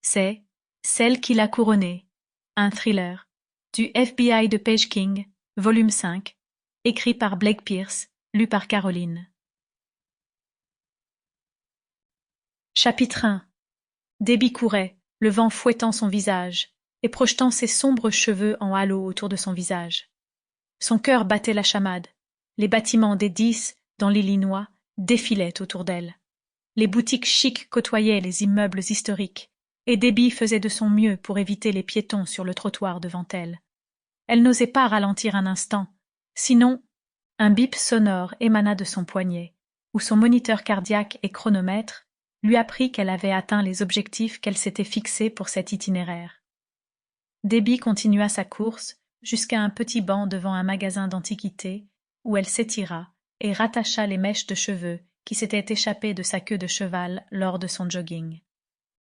C'est Celle qui l'a couronnée, un thriller du FBI de Page King, volume 5, écrit par Blake Pierce, lu par Caroline. Chapitre 1. Debbie courait, le vent fouettant son visage et projetant ses sombres cheveux en halo autour de son visage. Son cœur battait la chamade. Les bâtiments des 10 dans l'Illinois défilaient autour d'elle. Les boutiques chics côtoyaient les immeubles historiques, et Debbie faisait de son mieux pour éviter les piétons sur le trottoir devant elle. Elle n'osait pas ralentir un instant, sinon un bip sonore émana de son poignet, où son moniteur cardiaque et chronomètre lui apprit qu'elle avait atteint les objectifs qu'elle s'était fixés pour cet itinéraire. Debbie continua sa course jusqu'à un petit banc devant un magasin d'antiquités où elle s'étira et rattacha les mèches de cheveux qui s'étaient échappées de sa queue de cheval lors de son jogging.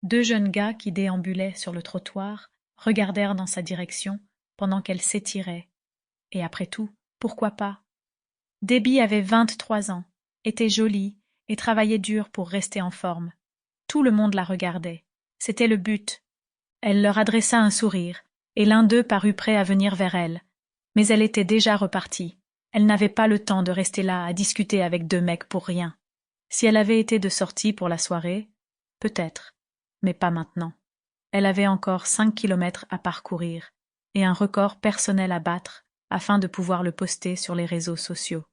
2 jeunes gars qui déambulaient sur le trottoir regardèrent dans sa direction pendant qu'elle s'étirait. Et après tout, pourquoi pas? Debbie avait 23 ans, était jolie et travaillait dur pour rester en forme. Tout le monde la regardait. C'était le but. Elle leur adressa un sourire, et l'un d'eux parut prêt à venir vers elle. Mais elle était déjà repartie. Elle n'avait pas le temps de rester là à discuter avec 2 mecs pour rien. Si elle avait été de sortie pour la soirée, peut-être, mais pas maintenant. Elle avait encore 5 kilomètres à parcourir, et un record personnel à battre afin de pouvoir le poster sur les réseaux sociaux.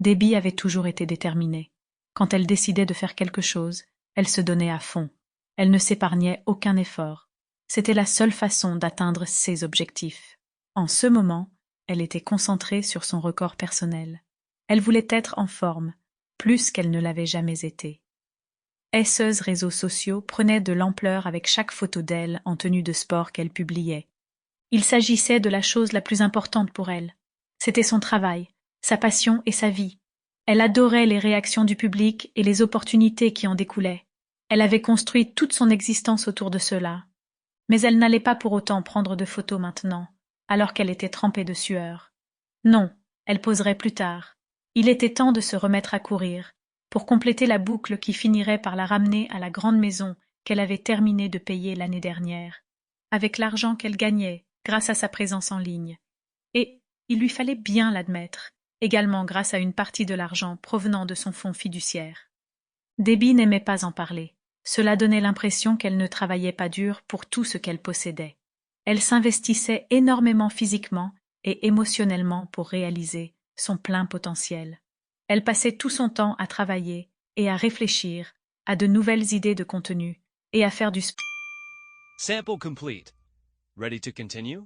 Debbie avait toujours été déterminée. Quand elle décidait de faire quelque chose, elle se donnait à fond. Elle ne s'épargnait aucun effort. C'était la seule façon d'atteindre ses objectifs. En ce moment, elle était concentrée sur son record personnel. Elle voulait être en forme, plus qu'elle ne l'avait jamais été. Seuls réseaux sociaux prenaient de l'ampleur avec chaque photo d'elle en tenue de sport qu'elle publiait. Il s'agissait de la chose la plus importante pour elle. C'était son travail, sa passion et sa vie. Elle adorait les réactions du public et les opportunités qui en découlaient. Elle avait construit toute son existence autour de cela. Mais elle n'allait pas pour autant prendre de photos maintenant, alors qu'elle était trempée de sueur. Non, elle poserait plus tard. Il était temps de se remettre à courir, pour compléter la boucle qui finirait par la ramener à la grande maison qu'elle avait terminé de payer l'année dernière, avec l'argent qu'elle gagnait grâce à sa présence en ligne. Et il lui fallait bien l'admettre, également grâce à une partie de l'argent provenant de son fonds fiduciaire. Debbie n'aimait pas en parler. Cela donnait l'impression qu'elle ne travaillait pas dur pour tout ce qu'elle possédait. Elle s'investissait énormément physiquement et émotionnellement pour réaliser son plein potentiel. Elle passait tout son temps à travailler et à réfléchir à de nouvelles idées de contenu et à faire du sport. Sample complete. Ready to continue?